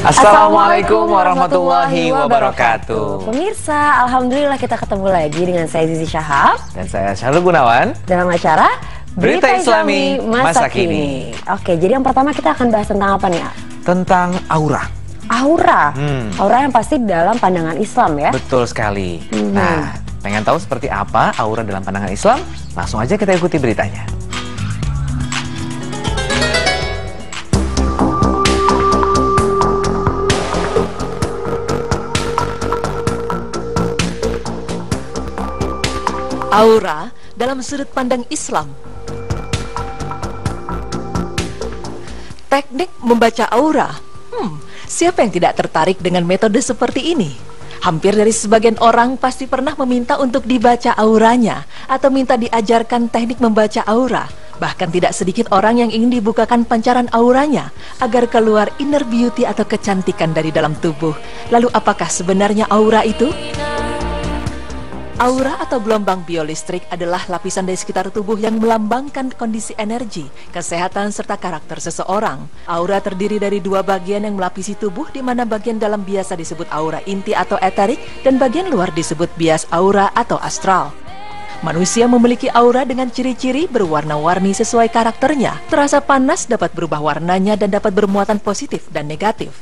Assalamualaikum warahmatullahi wabarakatuh. Pemirsa, alhamdulillah kita ketemu lagi dengan saya Zizi Syahab dan saya Syahrul Gunawan dalam acara Berita Islami Masa Kini. Oke, jadi yang pertama kita akan bahas tentang apa nih, A? Tentang aura. Aura? Aura yang pasti dalam pandangan Islam ya? Betul sekali. Nah, pengen tahu seperti apa aura dalam pandangan Islam? Langsung aja kita ikuti beritanya. Aura dalam sudut pandang Islam. Teknik membaca aura. Siapa yang tidak tertarik dengan metode seperti ini? Hampir dari sebagian orang pasti pernah meminta untuk dibaca auranya atau minta diajarkan teknik membaca aura. Bahkan tidak sedikit orang yang ingin dibukakan pancaran auranya agar keluar inner beauty atau kecantikan dari dalam tubuh. Lalu apakah sebenarnya aura itu? Aura atau gelombang biolistrik adalah lapisan dari sekitar tubuh yang melambangkan kondisi energi, kesehatan, serta karakter seseorang. Aura terdiri dari dua bagian yang melapisi tubuh, di mana bagian dalam biasa disebut aura inti atau eterik, dan bagian luar disebut bias aura atau astral. Manusia memiliki aura dengan ciri-ciri berwarna-warni sesuai karakternya. Terasa panas dapat berubah warnanya dan dapat bermuatan positif dan negatif.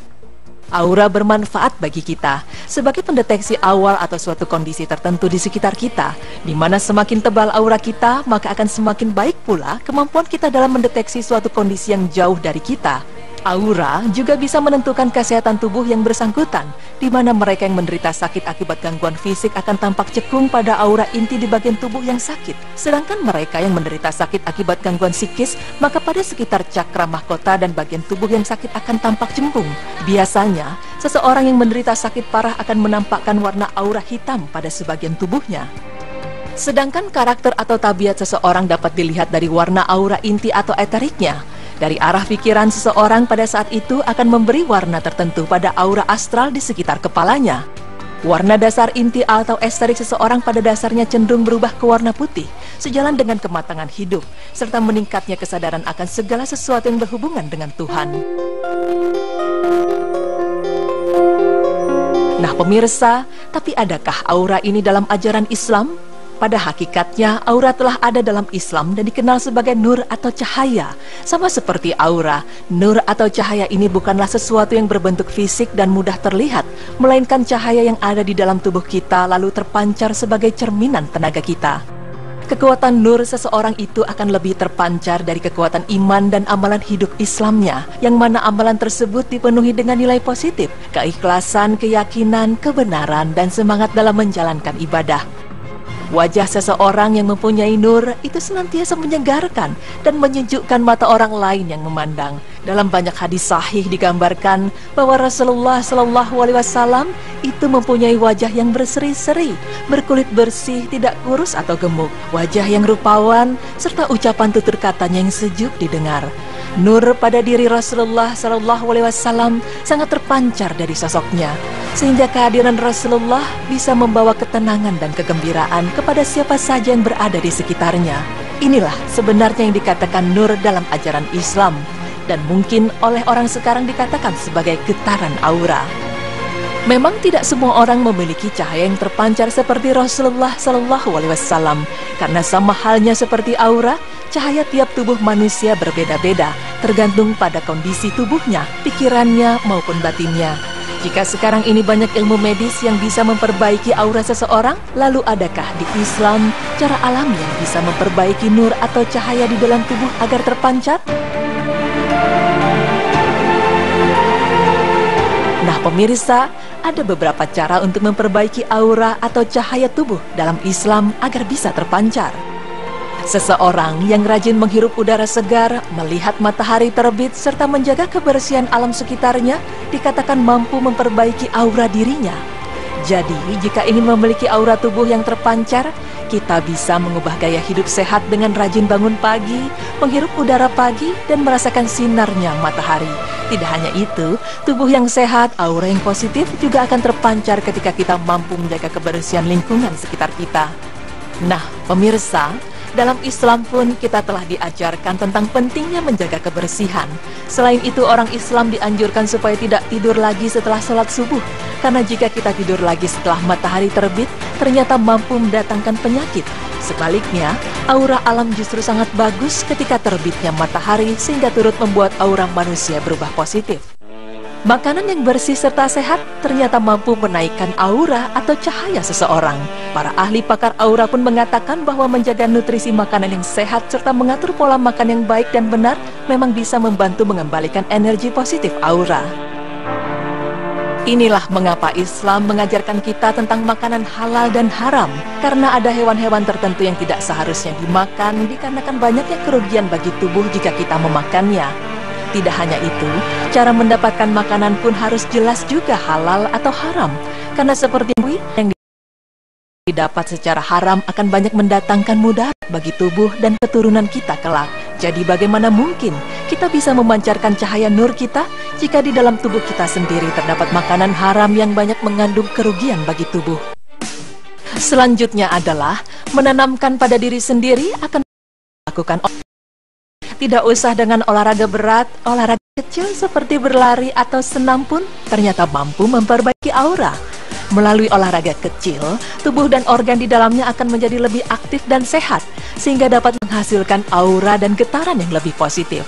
Aura bermanfaat bagi kita sebagai pendeteksi awal atau suatu kondisi tertentu di sekitar kita, di mana semakin tebal aura kita, maka akan semakin baik pula kemampuan kita dalam mendeteksi suatu kondisi yang jauh dari kita. Aura juga bisa menentukan kesehatan tubuh yang bersangkutan, di mana mereka yang menderita sakit akibat gangguan fisik akan tampak cekung pada aura inti di bagian tubuh yang sakit. Sedangkan mereka yang menderita sakit akibat gangguan psikis, maka pada sekitar cakra mahkota dan bagian tubuh yang sakit akan tampak cembung. Biasanya, seseorang yang menderita sakit parah akan menampakkan warna aura hitam pada sebagian tubuhnya. Sedangkan karakter atau tabiat seseorang dapat dilihat dari warna aura inti atau eteriknya. Dari arah pikiran seseorang pada saat itu akan memberi warna tertentu pada aura astral di sekitar kepalanya. Warna dasar inti atau esterik seseorang pada dasarnya cenderung berubah ke warna putih, sejalan dengan kematangan hidup, serta meningkatnya kesadaran akan segala sesuatu yang berhubungan dengan Tuhan. Nah pemirsa, tapi adakah aura ini dalam ajaran Islam? Pada hakikatnya, aura telah ada dalam Islam dan dikenal sebagai nur atau cahaya. Sama seperti aura, nur atau cahaya ini bukanlah sesuatu yang berbentuk fisik dan mudah terlihat, melainkan cahaya yang ada di dalam tubuh kita lalu terpancar sebagai cerminan tenaga kita. Kekuatan nur seseorang itu akan lebih terpancar dari kekuatan iman dan amalan hidup Islamnya, yang mana amalan tersebut dipenuhi dengan nilai positif, keikhlasan, keyakinan, kebenaran, dan semangat dalam menjalankan ibadah. Wajah seseorang yang mempunyai nur itu senantiasa menyegarkan dan menyejukkan mata orang lain yang memandang. Dalam banyak hadis sahih digambarkan bahwa Rasulullah SAW itu mempunyai wajah yang berseri-seri, berkulit bersih, tidak kurus atau gemuk, wajah yang rupawan, serta ucapan tutur katanya yang sejuk didengar. Nur pada diri Rasulullah SAW sangat terpancar dari sosoknya, sehingga kehadiran Rasulullah bisa membawa ketenangan dan kegembiraan kepada siapa saja yang berada di sekitarnya. Inilah sebenarnya yang dikatakan nur dalam ajaran Islam, dan mungkin oleh orang sekarang dikatakan sebagai getaran aura. Memang tidak semua orang memiliki cahaya yang terpancar seperti Rasulullah SAW, karena sama halnya seperti aura, cahaya tiap tubuh manusia berbeda-beda, tergantung pada kondisi tubuhnya, pikirannya maupun batinnya. Jika sekarang ini banyak ilmu medis yang bisa memperbaiki aura seseorang, lalu adakah di Islam cara alami yang bisa memperbaiki nur atau cahaya di dalam tubuh agar terpancar? Nah pemirsa, ada beberapa cara untuk memperbaiki aura atau cahaya tubuh dalam Islam agar bisa terpancar. Seseorang yang rajin menghirup udara segar, melihat matahari terbit, serta menjaga kebersihan alam sekitarnya, dikatakan mampu memperbaiki aura dirinya. Jadi, jika ingin memiliki aura tubuh yang terpancar, kita bisa mengubah gaya hidup sehat dengan rajin bangun pagi, menghirup udara pagi, dan merasakan sinarnya matahari. Tidak hanya itu, tubuh yang sehat, aura yang positif juga akan terpancar ketika kita mampu menjaga kebersihan lingkungan sekitar kita. Nah, pemirsa, Dalam Islam pun kita telah diajarkan tentang pentingnya menjaga kebersihan. Selain itu, orang Islam dianjurkan supaya tidak tidur lagi setelah sholat subuh. Karena jika kita tidur lagi setelah matahari terbit, ternyata mampu mendatangkan penyakit. Sebaliknya, aura alam justru sangat bagus ketika terbitnya matahari sehingga turut membuat aura manusia berubah positif. Makanan yang bersih serta sehat ternyata mampu menaikkan aura atau cahaya seseorang. Para ahli pakar aura pun mengatakan bahwa menjaga nutrisi makanan yang sehat serta mengatur pola makan yang baik dan benar memang bisa membantu mengembalikan energi positif aura. Inilah mengapa Islam mengajarkan kita tentang makanan halal dan haram, karena ada hewan-hewan tertentu yang tidak seharusnya dimakan dikarenakan banyaknya kerugian bagi tubuh jika kita memakannya. Tidak hanya itu, cara mendapatkan makanan pun harus jelas juga halal atau haram, karena seperti yang didapat secara haram akan banyak mendatangkan mudarat bagi tubuh dan keturunan kita kelak. Jadi bagaimana mungkin kita bisa memancarkan cahaya nur kita jika di dalam tubuh kita sendiri terdapat makanan haram yang banyak mengandung kerugian bagi tubuh? Selanjutnya adalah menanamkan pada diri sendiri akan melakukan. Tidak usah dengan olahraga berat, olahraga kecil seperti berlari atau senam pun ternyata mampu memperbaiki aura. Melalui olahraga kecil, tubuh dan organ di dalamnya akan menjadi lebih aktif dan sehat, sehingga dapat menghasilkan aura dan getaran yang lebih positif.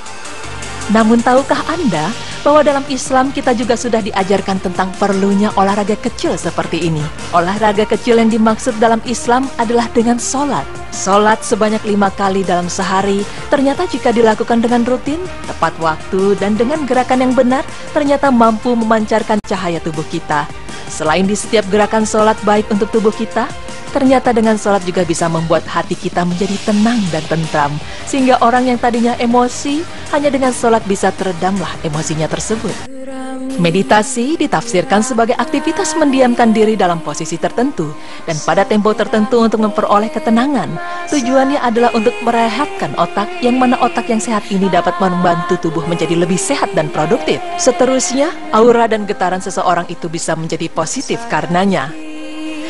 Namun tahukah Anda bahwa dalam Islam kita juga sudah diajarkan tentang perlunya olahraga kecil seperti ini? Olahraga kecil yang dimaksud dalam Islam adalah dengan sholat. Sholat sebanyak 5 kali dalam sehari, ternyata jika dilakukan dengan rutin, tepat waktu, dan dengan gerakan yang benar, ternyata mampu memancarkan cahaya tubuh kita. Selain di setiap gerakan sholat baik untuk tubuh kita, ternyata dengan sholat juga bisa membuat hati kita menjadi tenang dan tentram, sehingga orang yang tadinya emosi, hanya dengan sholat bisa teredamlah emosinya tersebut. Meditasi ditafsirkan sebagai aktivitas mendiamkan diri dalam posisi tertentu dan pada tempo tertentu untuk memperoleh ketenangan. Tujuannya adalah untuk merehatkan otak, yang mana otak yang sehat ini dapat membantu tubuh menjadi lebih sehat dan produktif. Seterusnya, aura dan getaran seseorang itu bisa menjadi positif karenanya.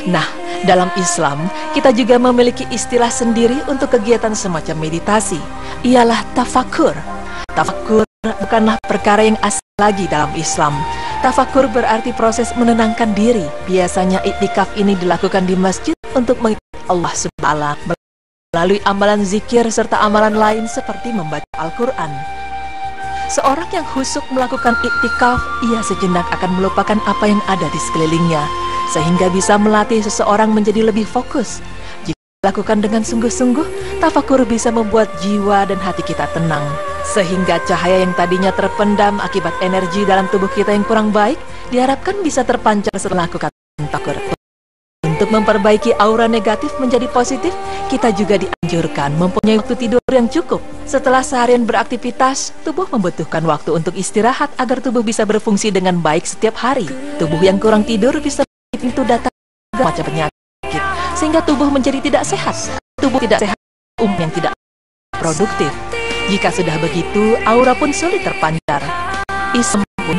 Nah, dalam Islam, kita juga memiliki istilah sendiri untuk kegiatan semacam meditasi. Ialah tafakur. Tafakur bukanlah perkara yang asing lagi dalam Islam. Tafakur berarti proses menenangkan diri. Biasanya iktikaf ini dilakukan di masjid untuk mengikuti Allah SWT melalui amalan zikir serta amalan lain seperti membaca Al-Quran. Seorang yang khusyuk melakukan iktikaf, ia sejenak akan melupakan apa yang ada di sekelilingnya, sehingga bisa melatih seseorang menjadi lebih fokus. Jika dilakukan dengan sungguh-sungguh, tafakur bisa membuat jiwa dan hati kita tenang, sehingga cahaya yang tadinya terpendam akibat energi dalam tubuh kita yang kurang baik, diharapkan bisa terpancar setelah melakukan tafakur. Untuk memperbaiki aura negatif menjadi positif, kita juga dianjurkan mempunyai waktu tidur yang cukup. Setelah seharian beraktivitas, tubuh membutuhkan waktu untuk istirahat agar tubuh bisa berfungsi dengan baik setiap hari. Tubuh yang kurang tidur bisa itu datang macam penyakit, sehingga tubuh menjadi tidak sehat. Tubuh tidak sehat, yang tidak produktif. Jika sudah begitu, aura pun sulit terpancar. Islam pun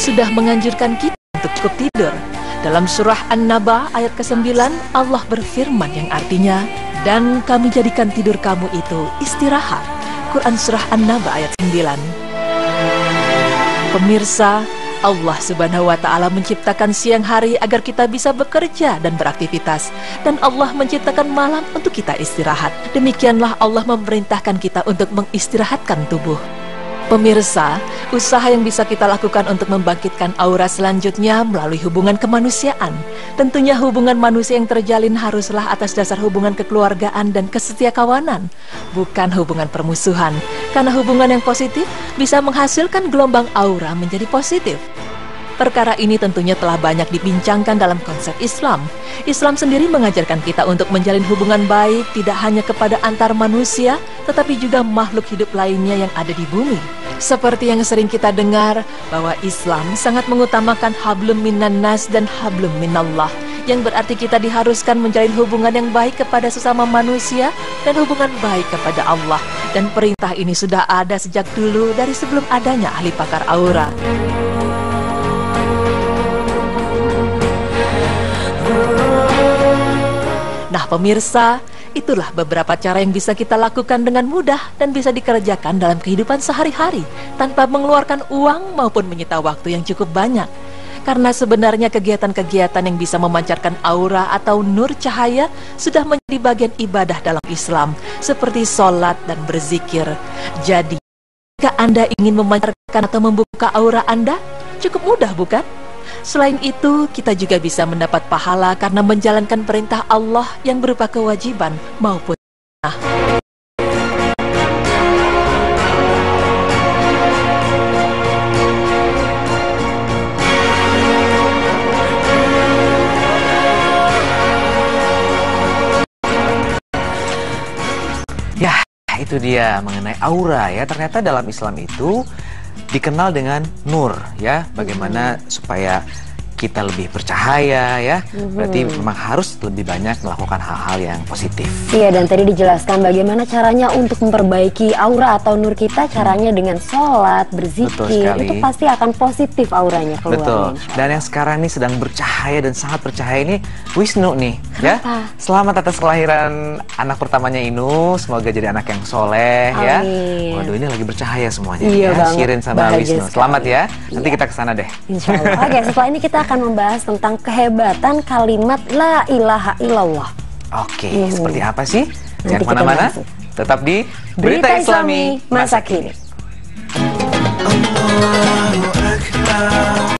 sudah menganjurkan kita untuk cukup tidur. Dalam surah An-Naba ayat ke-9, Allah berfirman yang artinya, dan kami jadikan tidur kamu itu istirahat. Quran surah An-Naba ayat 9. Pemirsa, Allah Subhanahu wa Ta'ala menciptakan siang hari agar kita bisa bekerja dan beraktivitas, dan Allah menciptakan malam untuk kita istirahat. Demikianlah Allah memerintahkan kita untuk mengistirahatkan tubuh. Pemirsa, usaha yang bisa kita lakukan untuk membangkitkan aura selanjutnya melalui hubungan kemanusiaan. Tentunya hubungan manusia yang terjalin haruslah atas dasar hubungan kekeluargaan dan kesetiakawanan, bukan hubungan permusuhan. Karena hubungan yang positif bisa menghasilkan gelombang aura menjadi positif. Perkara ini tentunya telah banyak dibincangkan dalam konsep Islam. Islam sendiri mengajarkan kita untuk menjalin hubungan baik tidak hanya kepada antar manusia, tetapi juga makhluk hidup lainnya yang ada di bumi. Seperti yang sering kita dengar, bahwa Islam sangat mengutamakan hablum minan nas dan hablum minallah, yang berarti kita diharuskan menjalin hubungan yang baik kepada sesama manusia dan hubungan baik kepada Allah. Dan perintah ini sudah ada sejak dulu dari sebelum adanya ahli pakar aura. Nah pemirsa, Itulah beberapa cara yang bisa kita lakukan dengan mudah dan bisa dikerjakan dalam kehidupan sehari-hari tanpa mengeluarkan uang maupun menyita waktu yang cukup banyak. Karena sebenarnya kegiatan-kegiatan yang bisa memancarkan aura atau nur cahaya sudah menjadi bagian ibadah dalam Islam, seperti sholat dan berzikir. Jadi, jika Anda ingin memancarkan atau membuka aura Anda, cukup mudah bukan? Selain itu, kita juga bisa mendapat pahala karena menjalankan perintah Allah yang berupa kewajiban maupun sunnah. Ya, itu dia mengenai aura ya. Ternyata dalam Islam itu dikenal dengan nur ya. Bagaimana supaya kita lebih bercahaya ya. Berarti memang harus lebih banyak melakukan hal-hal yang positif. Iya, dan tadi dijelaskan bagaimana caranya untuk memperbaiki aura atau nur kita. Caranya dengan sholat, berzikir, itu pasti akan positif auranya keluar. Betul. Dan yang sekarang ini sedang bercahaya dan sangat bercahaya ini Wisnu nih. Ya. Selamat atas kelahiran anak pertamanya Inu. Semoga jadi anak yang soleh. Ya. Waduh, ini lagi bercahaya semuanya. Iya ya. Shirin sama Wisnu. Selamat ya. Nanti iya, kita kesana deh. Insya Allah. Oke, setelah ini kita akan membahas tentang kehebatan kalimat La ilaha illallah. Oke, seperti apa sih? Nanti Jangan kita kemana-mana. bahas. Tetap di Berita Islami Masa Kini. Allahu Akbar.